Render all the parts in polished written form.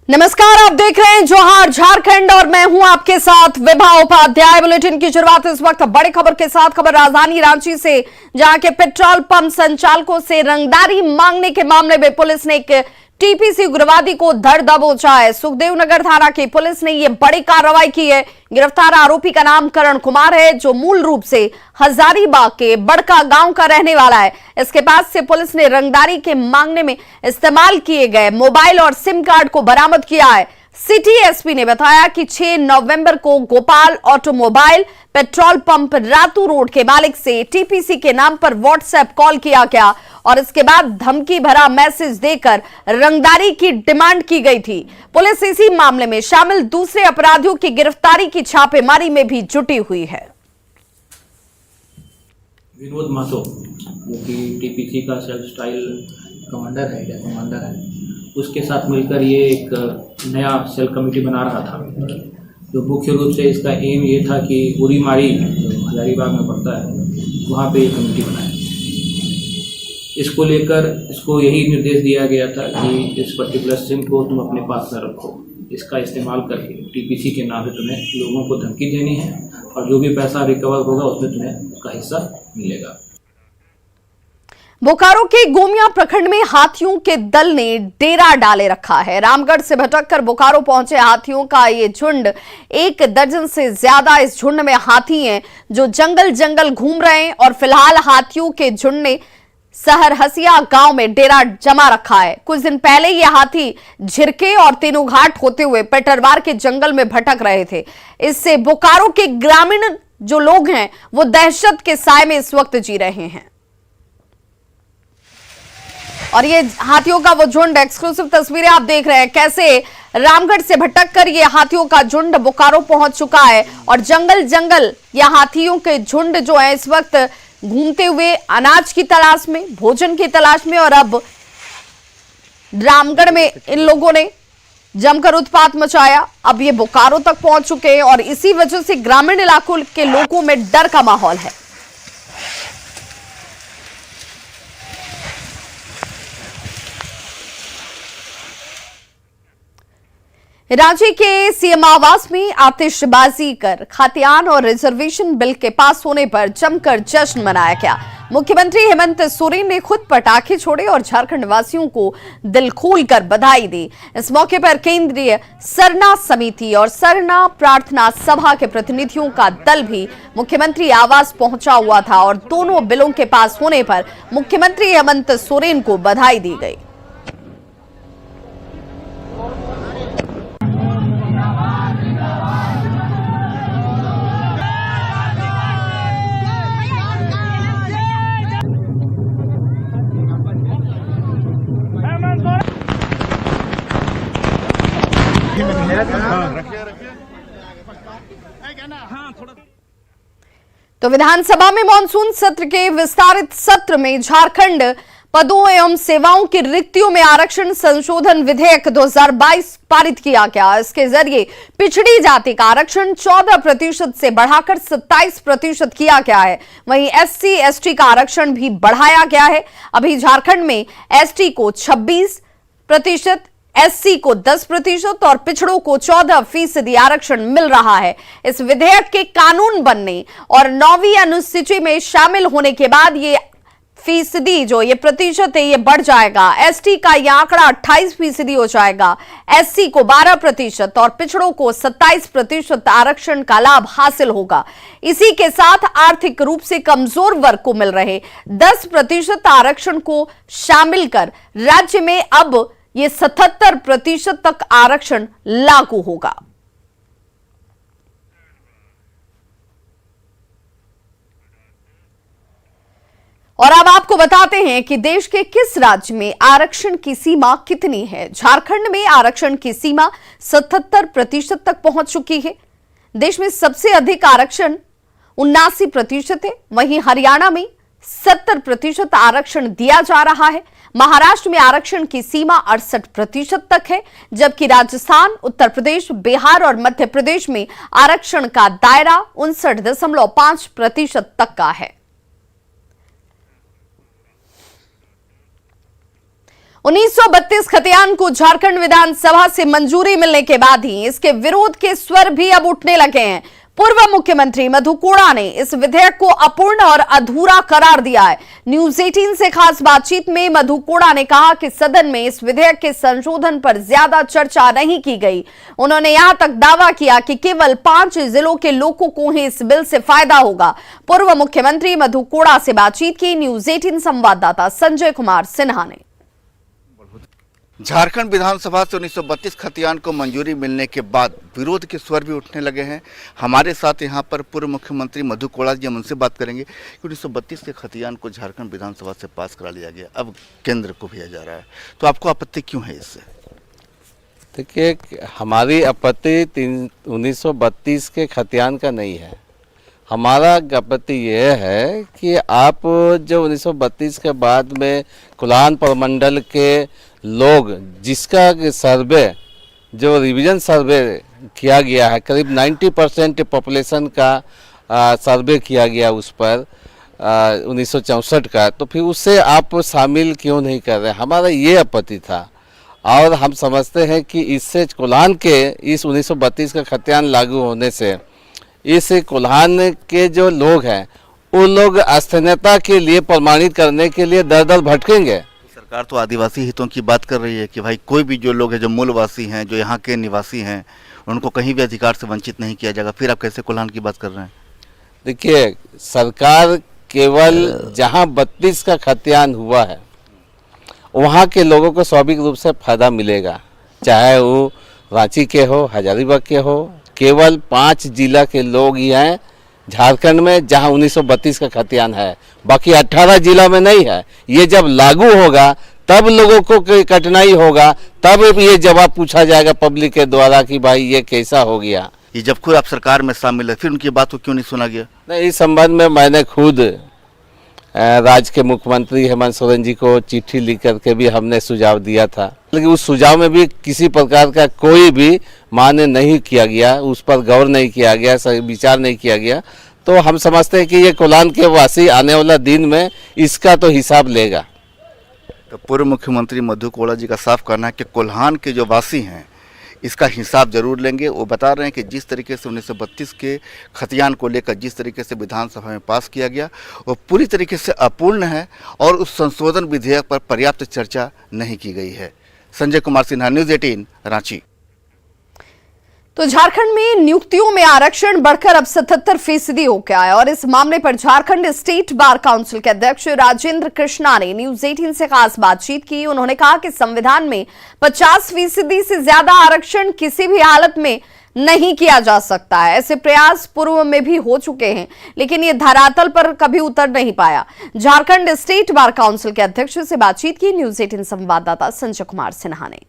नमस्कार, आप देख रहे हैं जोहार झारखंड और मैं हूं आपके साथ विभा उपाध्याय। बुलेटिन की शुरुआत इस वक्त बड़ी खबर के साथ। खबर राजधानी रांची से, जहां के पेट्रोल पंप संचालकों से रंगदारी मांगने के मामले में पुलिस ने एक टीपीसी उग्रवादी को धर दबोचा है। सुखदेव नगर थाना की पुलिस ने यह बड़ी कार्रवाई की है। गिरफ्तार आरोपी का नाम करण कुमार है, जो मूल रूप से हजारीबाग के बड़का गांव का रहने वाला है। इसके पास से पुलिस ने रंगदारी के मांगने में इस्तेमाल किए गए मोबाइल और सिम कार्ड को बरामद किया है। सिटी एसपी ने बताया कि 6 नवंबर को Gopal automobile petrol pump Ratu road के मालिक से टीपीसी के नाम पर व्हाट्सएप कॉल किया गया और इसके बाद धमकी भरा मैसेज देकर रंगदारी की डिमांड की गई थी। पुलिस इसी मामले में शामिल दूसरे अपराधियों की गिरफ्तारी की छापेमारी में भी जुटी हुई है। विनोद महतो, जो कि टीपीसी का सेल्फ स्टाइल कमांडर है, उसके साथ मिलकर ये एक नया सेल कमेटी बना रहा था। जो मुख्य रूप से इसका एम ये था कि उरी मारी, जो हजारीबाग में पड़ता है, वहाँ पे ये कमेटी बनाए। इसको लेकर इसको यही निर्देश दिया गया था कि इस पर्टिकुलर सिम को तुम अपने पास में रखो, इसका इस्तेमाल करके टीपीसी के नाम से तुम्हें लोगों को धमकी देनी है और जो भी पैसा रिकवर होगा उसमें तुम्हें उसका हिस्सा मिलेगा। बोकारो के गोमिया प्रखंड में हाथियों के दल ने डेरा डाले रखा है। रामगढ़ से भटककर बोकारो पहुंचे हाथियों का ये झुंड 1 दर्जन से ज्यादा इस झुंड में हाथी हैं, जो जंगल घूम रहे हैं और फिलहाल हाथियों के झुंड ने सहरहसिया गांव में डेरा जमा रखा है। कुछ दिन पहले ये हाथी झिरके और तेनुघाट होते हुए पेटरवार के जंगल में भटक रहे थे। इससे बोकारो के ग्रामीण जो लोग हैं वो दहशत के साए में इस वक्त जी रहे हैं। और ये हाथियों का वो झुंड, एक्सक्लूसिव तस्वीरें आप देख रहे हैं कैसे रामगढ़ से भटककर ये हाथियों का झुंड बोकारो पहुंच चुका है और जंगल ये हाथियों के झुंड जो है इस वक्त घूमते हुए अनाज की तलाश में, भोजन की तलाश में, और अब रामगढ़ में इन लोगों ने जमकर उत्पात मचाया। अब ये बोकारो तक पहुंच चुके हैं और इसी वजह से ग्रामीण इलाकों के लोगों में डर का माहौल है। रांची के सीएम आवास में आतिशबाजी कर खाद्यान्न और रिजर्वेशन बिल के पास होने पर जमकर जश्न मनाया गया। मुख्यमंत्री हेमंत सोरेन ने खुद पटाखे छोड़े और झारखंड वासियों को दिल खोलकर बधाई दी। इस मौके पर केंद्रीय सरना समिति और सरना प्रार्थना सभा के प्रतिनिधियों का दल भी मुख्यमंत्री आवास पहुंचा हुआ था और दोनों बिलों के पास होने पर मुख्यमंत्री हेमंत सोरेन को बधाई दी गई। तो विधानसभा में मॉनसून सत्र के विस्तारित सत्र में झारखंड पदों एवं सेवाओं की रिक्तियों में आरक्षण संशोधन विधेयक 2022 पारित किया गया। इसके जरिए पिछड़ी जाति का आरक्षण 14% से बढ़ाकर 27% किया गया है। वहीं SC ST का आरक्षण भी बढ़ाया गया है। अभी झारखंड में ST को 26%, SC को 10% और पिछड़ों को 14% आरक्षण मिल रहा है। इस विधेयक के कानून बनने और 9वीं अनुसूची में शामिल होने के बाद ये फीसदी जो ये प्रतिशत है ये बढ़ जाएगा। ST का यह आंकड़ा 28% हो जाएगा, SC को 12% और पिछड़ों को 27% आरक्षण का लाभ हासिल होगा। इसी के साथ आर्थिक रूप से कमजोर वर्ग को मिल रहे 10% आरक्षण को शामिल कर राज्य में अब ये 77% तक आरक्षण लागू होगा। और अब आपको बताते हैं कि देश के किस राज्य में आरक्षण की सीमा कितनी है। झारखंड में आरक्षण की सीमा 77% तक पहुंच चुकी है। देश में सबसे अधिक आरक्षण 79% है। वहीं हरियाणा में 70% आरक्षण दिया जा रहा है। महाराष्ट्र में आरक्षण की सीमा 68% तक है, जबकि राजस्थान, उत्तर प्रदेश, बिहार और मध्य प्रदेश में आरक्षण का दायरा 59.5% तक का है। 1932 खतियान को झारखंड विधानसभा से मंजूरी मिलने के बाद ही इसके विरोध के स्वर भी अब उठने लगे हैं। पूर्व मुख्यमंत्री मधु कोड़ा ने इस विधेयक को अपूर्ण और अधूरा करार दिया है। न्यूज 18 से खास बातचीत में मधु कोड़ा ने कहा कि सदन में इस विधेयक के संशोधन पर ज्यादा चर्चा नहीं की गई। उन्होंने यहां तक दावा किया कि केवल 5 जिलों के लोगों को ही इस बिल से फायदा होगा। पूर्व मुख्यमंत्री मधु कोड़ा से बातचीत की न्यूज 18 संवाददाता संजय कुमार सिन्हा ने। झारखंड विधानसभा से 1932 खतियान को मंजूरी मिलने के बाद विरोध के स्वर भी उठने लगे हैं। हमारे साथ यहां पर पूर्व मुख्यमंत्री मधु कोड़ा जी, हम उनसे बात करेंगे कि 1932 के खतियान को झारखंड विधानसभा से पास करा लिया गया, अब केंद्र को भेजा जा रहा है, तो आपको आपत्ति क्यों है इससे? देखिए, हमारी आपत्ति 1932 के खतियान का नहीं है। हमारा आपत्ति यह है कि आप जो 1932 के बाद में कुलान प्रमंडल के लोग, जिसका सर्वे जो रिवीजन सर्वे किया गया है, करीब 90% पॉपुलेशन का सर्वे किया गया उस पर 1964 का, तो फिर उससे आप शामिल क्यों नहीं कर रहे? हमारा ये आपत्ति था। और हम समझते हैं कि इससे कुलान के इस 1932 का खतियान लागू होने से इस कुल्हान के जो लोग हैं उन लोग स्थानीयता के लिए प्रमाणित करने के लिए दर दर भटकेंगे। सरकार तो आदिवासी हितों की बात कर रही है कि भाई कोई भी जो लोग हैं, जो मूलवासी हैं, जो यहाँ के निवासी हैं, उनको कहीं भी अधिकार से वंचित नहीं किया जाएगा। फिर आप कैसे कुल्हान की बात कर रहे हैं? देखिए, सरकार केवल जहाँ 32 का खतियान हुआ है वहाँ के लोगों को स्वाभाविक रूप से फायदा मिलेगा, चाहे वो रांची के हो, हजारीबाग के हो। केवल 5 जिला के लोग ही हैं झारखंड में जहां 1932 का खतियान है, बाकी 18 जिला में नहीं है। ये जब लागू होगा तब लोगों को कठिनाई होगा, तब ये जवाब पूछा जाएगा पब्लिक के द्वारा कि भाई ये कैसा हो गया। ये जब खुद आप सरकार में शामिल है, फिर उनकी बात को क्यों नहीं सुना गया? नहीं, इस संबंध में मैंने खुद राज्य के मुख्यमंत्री हेमंत सोरेन जी को चिट्ठी लिख करके भी हमने सुझाव दिया था, लेकिन उस सुझाव में भी किसी प्रकार का कोई भी मान्य नहीं किया गया, उस पर गौर नहीं किया गया, विचार नहीं किया गया। तो हम समझते हैं कि ये कुलान के वासी आने वाला दिन में इसका तो हिसाब लेगा। तो पूर्व मुख्यमंत्री मधु कोड़ा जी का साफ कहना है कि कोल्हान के जो वासी हैं इसका हिसाब जरूर लेंगे। वो बता रहे हैं कि जिस तरीके से 1932 के खतियान को लेकर जिस तरीके से विधानसभा में पास किया गया वो पूरी तरीके से अपूर्ण है और उस संशोधन विधेयक पर पर्याप्त चर्चा नहीं की गई है। संजय कुमार सिन्हा, न्यूज 18, रांची। तो झारखंड में नियुक्तियों में आरक्षण बढ़कर अब 77% हो गया है और इस मामले पर झारखंड स्टेट बार काउंसिल के अध्यक्ष राजेंद्र कृष्णा ने न्यूज 18 से खास बातचीत की। उन्होंने कहा कि संविधान में 50% से ज्यादा आरक्षण किसी भी हालत में नहीं किया जा सकता है। ऐसे प्रयास पूर्व में भी हो चुके हैं, लेकिन ये धरातल पर कभी उतर नहीं पाया। झारखंड स्टेट बार काउंसिल के अध्यक्ष से बातचीत की न्यूज 18 संवाददाता संजय कुमार सिन्हा ने।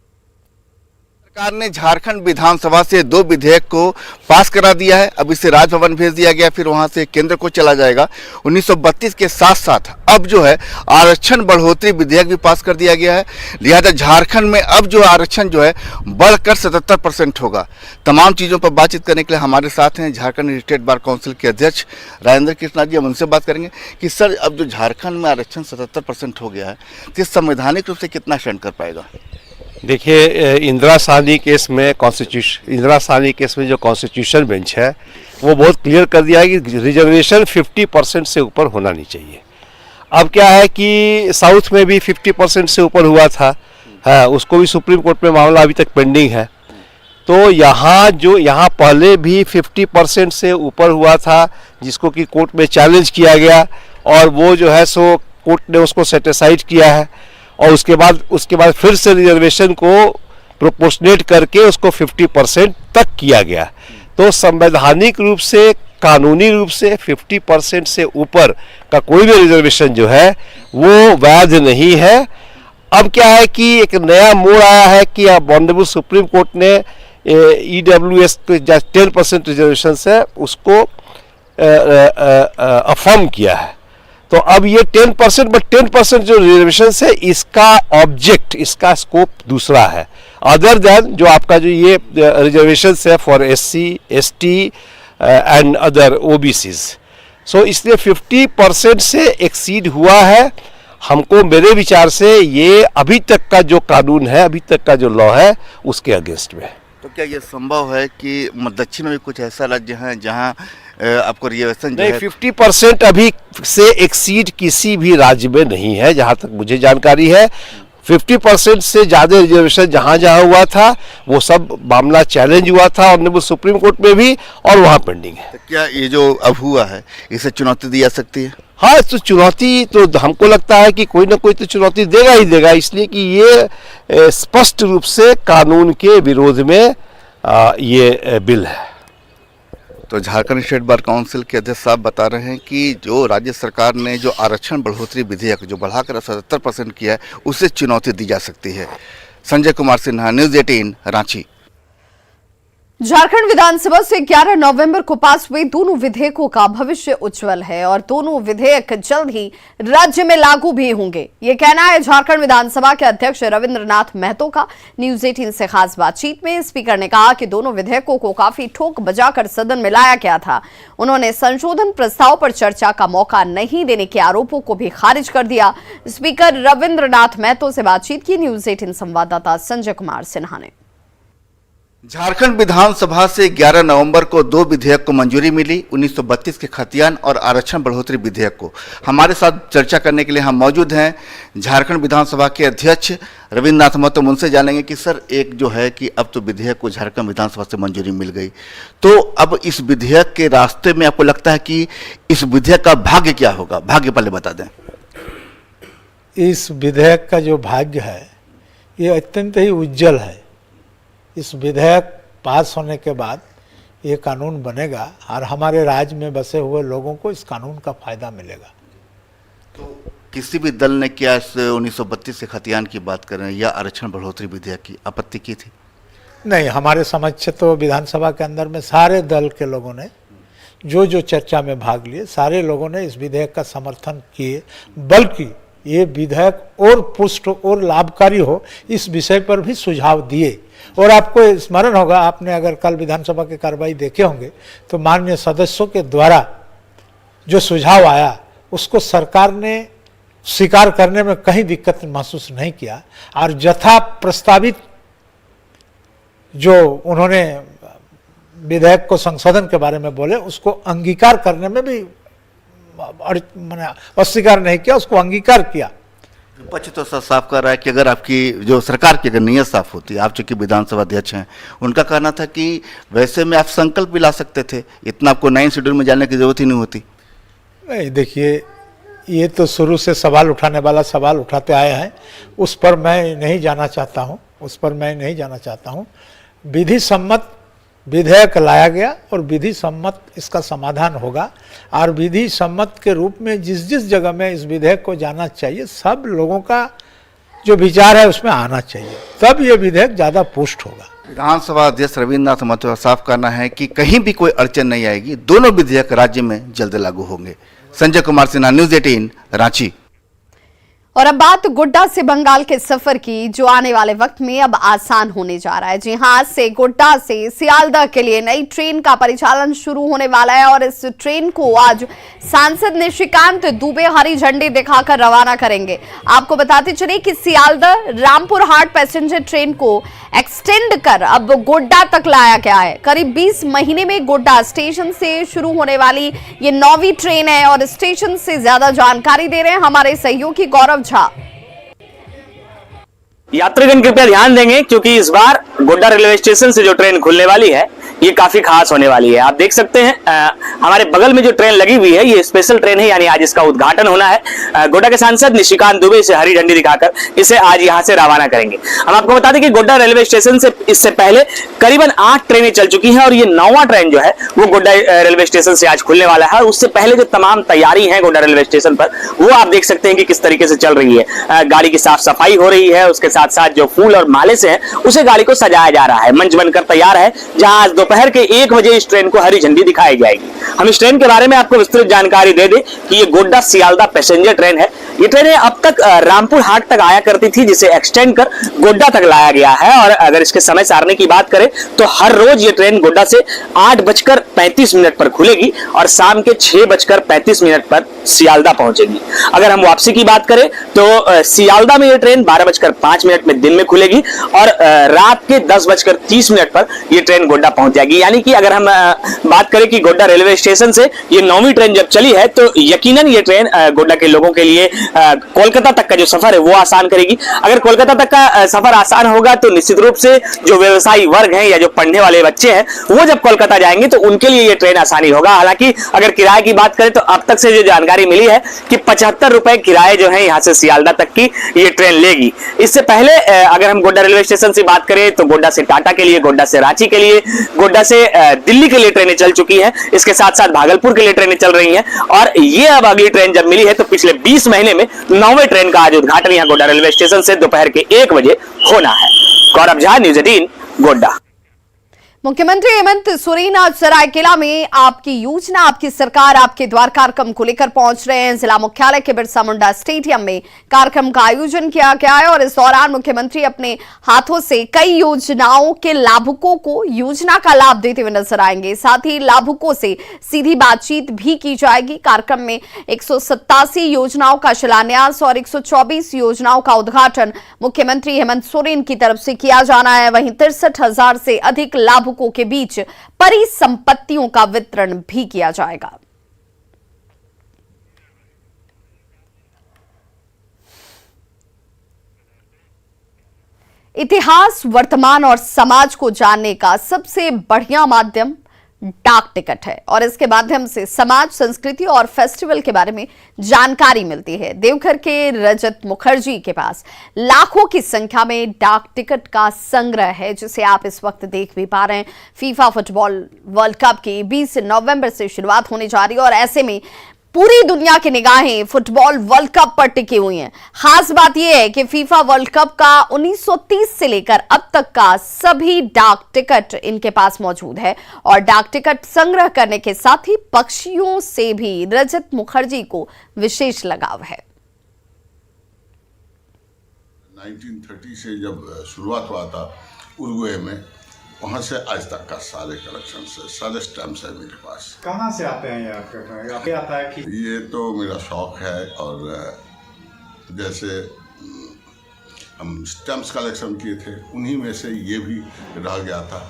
सरकार ने झारखंड विधानसभा से 2 विधेयक को पास करा दिया है। अब इसे राजभवन भेज दिया गया, फिर वहां से केंद्र को चला जाएगा। 1932 के साथ साथ अब जो है आरक्षण बढ़ोतरी विधेयक भी पास कर दिया गया है। लिहाजा झारखंड में अब जो आरक्षण जो है बढ़कर 77% होगा। तमाम चीज़ों पर बातचीत करने के लिए हमारे साथ हैं झारखंड स्टेट बार काउंसिल के अध्यक्ष राजेंद्र कृष्णा जी। हम उनसे बात करेंगे कि सर, अब जो झारखंड में आरक्षण 77% हो गया है, तो संवैधानिक रूप से कितना स्टैंड कर पाएगा? देखिए, इंदिरा साहनी केस में जो कॉन्स्टिट्यूशन बेंच है वो बहुत क्लियर कर दिया है कि रिजर्वेशन 50% से ऊपर होना नहीं चाहिए। अब क्या है कि साउथ में भी 50% से ऊपर हुआ था, उसको भी सुप्रीम कोर्ट में मामला अभी तक पेंडिंग है। तो यहाँ पहले भी 50% से ऊपर हुआ था, जिसको कि कोर्ट में चैलेंज किया गया और वो जो है सो कोर्ट ने उसको सेटिसाइड किया है और उसके बाद फिर से रिजर्वेशन को प्रोपोर्शनेट करके उसको 50% तक किया गया। तो संवैधानिक रूप से, कानूनी रूप से 50% से ऊपर का कोई भी रिजर्वेशन जो है वो वैध नहीं है। अब क्या है कि एक नया मोड़ आया है कि अब ऑनरेबल सुप्रीम कोर्ट ने EWS 10% रिजर्वेशन से उसको अफर्म किया है। तो अब ये 10%, बट 10% जो रिजर्वेशन है इसका ऑब्जेक्ट, इसका स्कोप दूसरा है, अदर देन जो आपका जो ये रिजर्वेशन है for SC, ST and other OBCs। सो इसलिए 50% से एक्सीड हुआ है हमको मेरे विचार से ये अभी तक का जो कानून है, अभी तक का जो लॉ है, उसके अगेंस्ट में है। तो क्या ये संभव है कि दक्षिण में भी कुछ ऐसा राज्य है जहां आपको रिजर्वेशन जो नहीं, है 50% अभी से एक्सीड किसी भी राज्य में नहीं है, जहां तक मुझे जानकारी है। 50% से ज़्यादा रिजर्वेशन जहां जहां हुआ था वो सब मामला चैलेंज हुआ था ऑनरेबल सुप्रीम कोर्ट में भी, और वहां पेंडिंग है। तो क्या ये जो अब हुआ है इसे चुनौती दी जा सकती है? हाँ, तो चुनौती तो हमको लगता है कि कोई ना कोई तो चुनौती देगा ही देगा, इसलिए कि ये स्पष्ट रूप से कानून के विरोध में ये बिल है। तो झारखंड स्टेट बार काउंसिल के अध्यक्ष साहब बता रहे हैं कि जो राज्य सरकार ने जो आरक्षण बढ़ोतरी विधेयक जो बढ़ाकर 77% किया है, उसे चुनौती दी जा सकती है। संजय कुमार सिन्हा, न्यूज़ 18, रांची। झारखंड विधानसभा से 11 नवंबर को पास हुए दोनों विधेयकों का भविष्य उज्जवल है और दोनों विधेयक जल्द ही राज्य में लागू भी होंगे, ये कहना है झारखंड विधानसभा के अध्यक्ष रविंद्रनाथ महतो का। न्यूज़ 18 से खास बातचीत में स्पीकर ने कहा कि दोनों विधेयकों को काफी ठोक बजाकर सदन में लाया गया था। उन्होंने संशोधन प्रस्ताव पर चर्चा का मौका नहीं देने के आरोपों को भी खारिज कर दिया। स्पीकर रविंद्रनाथ महतो से बातचीत की न्यूज़ 18 संवाददाता संजय कुमार सिन्हा ने। झारखंड विधानसभा से 11 नवंबर को दो विधेयक को मंजूरी मिली, 1932 के खतियान और आरक्षण बढ़ोतरी विधेयक को। हमारे साथ चर्चा करने के लिए हम मौजूद हैं झारखंड विधानसभा के अध्यक्ष रविंद्रनाथ महतो। उनसे जानेंगे कि सर, एक जो है कि अब तो विधेयक को झारखंड विधानसभा से मंजूरी मिल गई, तो अब इस विधेयक के रास्ते में आपको लगता है कि इस विधेयक का भाग्य क्या होगा? भाग्य पहले बता दें। इस विधेयक का जो भाग्य है ये अत्यंत ही उज्जवल है। इस विधेयक पास होने के बाद ये कानून बनेगा और हमारे राज्य में बसे हुए लोगों को इस कानून का फायदा मिलेगा। तो किसी भी दल ने क्या इस 1932 के खतियान की बात करें या आरक्षण बढ़ोतरी विधेयक की आपत्ति की थी? नहीं, हमारे समझ से तो विधानसभा के अंदर में सारे दल के लोगों ने जो चर्चा में भाग लिए, सारे लोगों ने इस विधेयक का समर्थन किए, बल्कि ये विधेयक और पुष्ट और लाभकारी हो इस विषय पर भी सुझाव दिए। और आपको स्मरण होगा, आपने अगर कल विधानसभा की कार्रवाई देखे होंगे तो माननीय सदस्यों के द्वारा जो सुझाव आया उसको सरकार ने स्वीकार करने में कहीं दिक्कत महसूस नहीं किया, और यथा प्रस्तावित जो उन्होंने विधेयक को संशोधन के बारे में बोले उसको अंगीकार करने में भी अस्वीकार नहीं किया, उसको अंगीकार किया। विपक्ष तो साफ कर रहा है कि अगर आपकी जो सरकार की अगर नीयत साफ होती, आप चूंकि विधानसभा अध्यक्ष हैं, उनका कहना था कि वैसे में आप संकल्प भी ला सकते थे, इतना आपको 9 शेड्यूल में जाने की जरूरत ही नहीं होती। नहीं, देखिए, ये तो शुरू से सवाल उठाने वाला सवाल उठाते आए हैं, उस पर मैं नहीं जाना चाहता हूँ। विधि सम्मत विधेयक लाया गया और विधि सम्मत इसका समाधान होगा, और विधि सम्मत के रूप में जिस जगह में इस विधेयक को जाना चाहिए, सब लोगों का जो विचार है उसमें आना चाहिए, तब ये विधेयक ज़्यादा पुष्ट होगा। विधानसभा अध्यक्ष रविंद्रनाथ महतो का साफ कहना है कि कहीं भी कोई अड़चन नहीं आएगी, दोनों विधेयक राज्य में जल्द लागू होंगे। संजय कुमार सिन्हा, न्यूज़ 18, रांची। और अब बात गोड्डा से बंगाल के सफर की, जो आने वाले वक्त में अब आसान होने जा रहा है। जी हां, आज से गोड्डा से सियालदह के लिए नई ट्रेन का परिचालन शुरू होने वाला है और इस ट्रेन को आज सांसद निशिकांत दुबे हरी झंडी दिखाकर रवाना करेंगे। आपको बताते चले कि सियालदह रामपुर हाट पैसेंजर ट्रेन को एक्सटेंड कर अब गोड्डा तक लाया गया है। करीब 20 महीने में गोड्डा स्टेशन से शुरू होने वाली ये 9वीं ट्रेन है और स्टेशन से ज्यादा जानकारी दे रहे हैं हमारे सहयोगी गौरव झा। यात्रीगण कृपया ध्यान देंगे, क्योंकि इस बार गोड्डा रेलवे स्टेशन से जो ट्रेन खुलने वाली है ये काफी खास होने वाली है। आप देख सकते हैं हमारे बगल में जो ट्रेन लगी हुई है ये स्पेशल ट्रेन है, यानी आज इसका उद्घाटन होना है। गोड्डा के सांसद निशिकांत दुबे से हरी झंडी दिखाकर इसे आज यहां से रवाना करेंगे। हम आपको बता दें कि गोड्डा रेलवे स्टेशन से इससे पहले करीबन 8 ट्रेनें चल चुकी हैं और ये 9वां ट्रेन जो है वो गोड्डा रेलवे स्टेशन से आज खुलने वाला है। उससे पहले जो तमाम तैयारी है गोड्डा रेलवे स्टेशन पर, वो आप देख सकते हैं कि किस तरीके से चल रही है। गाड़ी की साफ सफाई हो रही है, उसके साथ साथ जो फूल और माले से है उसे गाड़ी को सजाया जा रहा है। मंच बनकर तैयार है, जहां आज दोपहर के 1 बजे इस ट्रेन को हरी झंडी दिखाई जाएगी। हम इस ट्रेन के बारे में आपको विस्तृत जानकारी दे दें कि ये गोड्डा सियालदह पैसेंजर ट्रेन है। ये ट्रेनें अब तक रामपुर हाट तक आया करती थी, जिसे एक्सटेंड कर गोड्डा तक लाया गया है। और अगर इसके समय सारणी की बात करें तो हर रोज ये ट्रेन गोड्डा से 8:35 पर खुलेगी और शाम के 6:35 पर सियालदा पहुंचेगी। अगर हम वापसी की बात करें तो सियालदा में ये ट्रेन 12:05 में दिन में खुलेगी और रात के 10:30 पर ये ट्रेन गोड्डा पहुंच जाएगी। यानी कि अगर हम बात करें कि गोड्डा रेलवे स्टेशन से ये 9वीं ट्रेन जब चली है तो यकीनन ये ट्रेन गोड्डा के लोगों के लिए कोलकाता तक का जो सफर है वो आसान करेगी। अगर कोलकाता तक का सफर आसान होगा तो निश्चित रूप से जो व्यवसायी वर्ग हैं या जो पढ़ने वाले बच्चे हैं वो जब कोलकाता जाएंगे तो उनके लिए ये ट्रेन आसानी होगा। हालांकि अगर किराए की बात करें तो अब तक से जो जानकारी मिली है कि 75 रुपए किराए जो है यहाँ से सियालदा तक की ये ट्रेन लेगी। इससे पहले अगर हम गोड्डा रेलवे स्टेशन से बात करें तो गोड्डा से टाटा के लिए, गोड्डा से रांची के लिए, गोड्डा से दिल्ली के लिए ट्रेनें चल चुकी हैं। इसके साथ साथ भागलपुर के लिए ट्रेनें चल रही हैं और ये अब अगली ट्रेन जब मिली है तो पिछले 20 महीने में 9वें ट्रेन का आज उद्घाटन यहाँ गोड्डा रेलवे स्टेशन से दोपहर के 1 बजे होना है। गौरव झा, न्यूज़ 18, गोड्डा। मुख्यमंत्री हेमंत सोरेन आज सरायकेला में आपकी योजना आपकी सरकार आपके द्वार कार्यक्रम को लेकर पहुंच रहे हैं। जिला मुख्यालय के बिरसा मुंडा स्टेडियम में कार्यक्रम का आयोजन किया गया है और इस दौरान मुख्यमंत्री अपने हाथों से कई योजनाओं के लाभुकों को योजना का लाभ देते हुए नजर आएंगे। साथ ही लाभुकों से सीधी बातचीत भी की जाएगी। कार्यक्रम में 187 योजनाओं का शिलान्यास और 124 योजनाओं का उद्घाटन मुख्यमंत्री हेमंत सोरेन की तरफ से किया जाना है। वहीं 63,000 से अधिक लाभुकों के बीच परिसंपत्तियों का वितरण भी किया जाएगा। इतिहास, वर्तमान और समाज को जानने का सबसे बढ़िया माध्यम डाक टिकट है और इसके माध्यम से समाज, संस्कृति और फेस्टिवल के बारे में जानकारी मिलती है। देवघर के रजत मुखर्जी के पास लाखों की संख्या में डाक टिकट का संग्रह है, जिसे आप इस वक्त देख भी पा रहे हैं। फीफा फुटबॉल वर्ल्ड कप की 20 नवंबर से शुरुआत होने जा रही है और ऐसे में पूरी दुनिया की निगाहें फुटबॉल वर्ल्ड कप पर टिकी हुई हैं। खास बात यह है कि फीफा वर्ल्ड कप का 1930 से लेकर अब तक का सभी डाक टिकट इनके पास मौजूद है और डाक टिकट संग्रह करने के साथ ही पक्षियों से भी रजत मुखर्जी को विशेष लगाव है। 1930 से जब शुरुआत हुआ था उरुग्वे में, वहाँ से आज तक का सारे कलेक्शन है, सारे स्टैम्प्स है मेरे पास। कहाँ से आते हैं ये आपके आता है कि ये तो मेरा शौक है और जैसे हम स्टैम्प्स कलेक्शन किए थे उन्हीं में से ये भी रह गया था।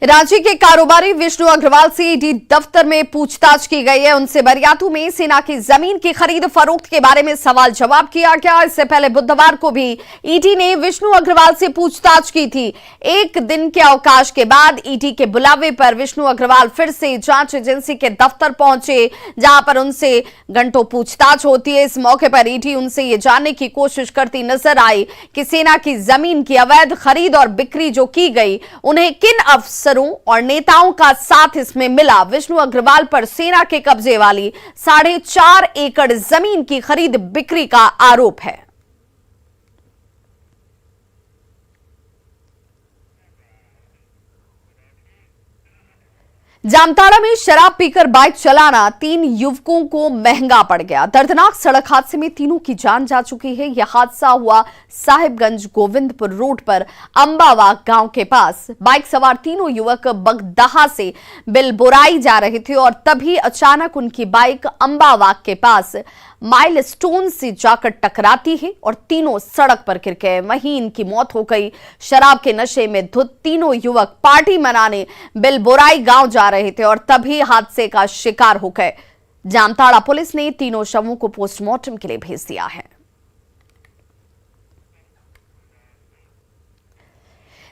रांची के कारोबारी विष्णु अग्रवाल से ईडी दफ्तर में पूछताछ की गई है। उनसे बरियातू में सेना की जमीन की खरीद फरोख्त के बारे में सवाल जवाब किया गया। इससे पहले बुधवार को भी ईडी ने विष्णु अग्रवाल से पूछताछ की थी। एक दिन के अवकाश के बाद ईडी के बुलावे पर विष्णु अग्रवाल फिर से जांच एजेंसी के दफ्तर पहुंचे, जहां पर उनसे घंटों पूछताछ होती है। इस मौके पर ईडी उनसे ये जानने की कोशिश करती नजर आई कि सेना की जमीन की अवैध खरीद और बिक्री जो की गई, उन्हें किन अफसरों और नेताओं का साथ इसमें मिला। विष्णु अग्रवाल पर सेना के कब्जे वाली 4.5 एकड़ जमीन की खरीद बिक्री का आरोप है। जामताड़ा में शराब पीकर बाइक चलाना 3 युवकों को महंगा पड़ गया। दर्दनाक सड़क हादसे में तीनों की जान जा चुकी है। यह हादसा हुआ साहिबगंज गोविंदपुर रोड पर अंबावाग गांव के पास। बाइक सवार तीनों युवक बगदाहा से बिलबोराई जा रहे थे और तभी अचानक उनकी बाइक अंबावाग के पास माइलस्टोन से जाकर टकराती है और तीनों सड़क पर गिर गए। वहीं इनकी मौत हो गई। शराब के नशे में धुत तीनों युवक पार्टी मनाने बिलबोराई गांव जा रहे थे और तभी हादसे का शिकार हो गए। जामताड़ा पुलिस ने तीनों शवों को पोस्टमार्टम के लिए भेज दिया है।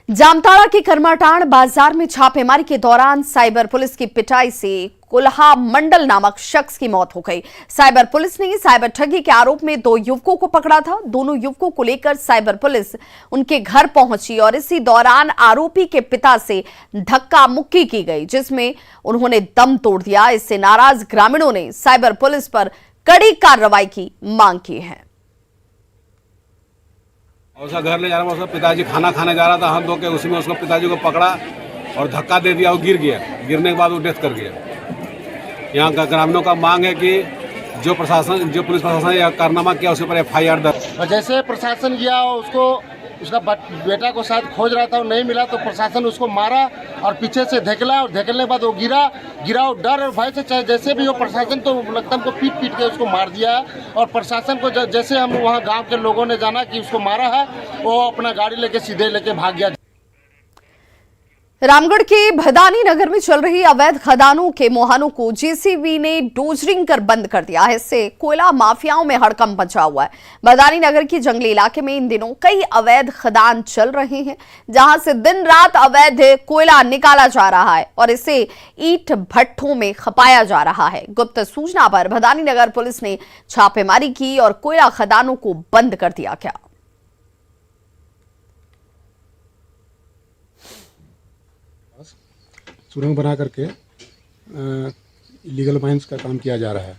जामताड़ा के करमाटाण बाजार में छापेमारी के दौरान साइबर पुलिस की पिटाई से कुल्हा मंडल नामक शख्स की मौत हो गई। साइबर पुलिस ने साइबर ठगी के आरोप में 2 युवकों को पकड़ा था। दोनों युवकों को लेकर साइबर पुलिस उनके घर पहुंची और इसी दौरान आरोपी के पिता से धक्का मुक्की की गई, जिसमें उन्होंने दम तोड़ दिया। इससे नाराज ग्रामीणों ने साइबर पुलिस पर कड़ी कार्रवाई की मांग की है। उसका घर ले जा रहा था, उसका पिताजी खाना खाने जा रहा था, हाथ धो के उसी में उसको पिताजी को पकड़ा और धक्का दे दिया, वो गिर गया। गिरने के बाद वो डेथ कर गया। यहाँ का ग्रामीणों का मांग है कि जो पुलिस प्रशासन ने कारनामा किया उसके ऊपर FIR दर्ज। और जैसे प्रशासन गया उसको उसका बेटा को शायद खोज रहा था, वो नहीं मिला तो प्रशासन उसको मारा और पीछे से धकेला और धकेलने के बाद वो गिरा और डर और भय से चाहे जैसे भी हो प्रशासन तो लगता हमको पीट के उसको मार दिया है। और प्रशासन को जैसे हम वहाँ गांव के लोगों ने जाना कि उसको मारा है, वो अपना गाड़ी लेके सीधे लेके भाग गया। रामगढ़ के भदानी नगर में चल रही अवैध खदानों के मुहानों को जेसीबी ने डोजरिंग कर बंद कर दिया है। इससे कोयला माफियाओं में हड़कंप मचा हुआ है। भदानी नगर के जंगली इलाके में इन दिनों कई अवैध खदान चल रहे हैं, जहां से दिन रात अवैध कोयला निकाला जा रहा है और इसे ईंट भट्ठों में खपाया जा रहा है। गुप्त सूचना पर भदानी नगर पुलिस ने छापेमारी की और कोयला खदानों को बंद कर दिया गया। सुरंग बना करके इलीगल माइंस का काम किया जा रहा है।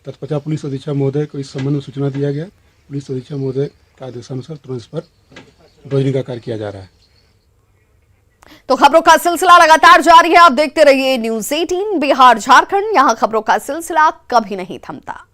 तत्पश्चात पुलिस अधीक्षक महोदय को इस संबंध में सूचना दिया गया। पुलिस अधीक्षक महोदय का आदेशानुसार तुरंत इस पर डोजरिंग का कार्य किया जा रहा है। तो खबरों का सिलसिला लगातार जारी है। आप देखते रहिए न्यूज़ 18 बिहार झारखंड। यहां खबरों का सिलसिला कभी नहीं थमता।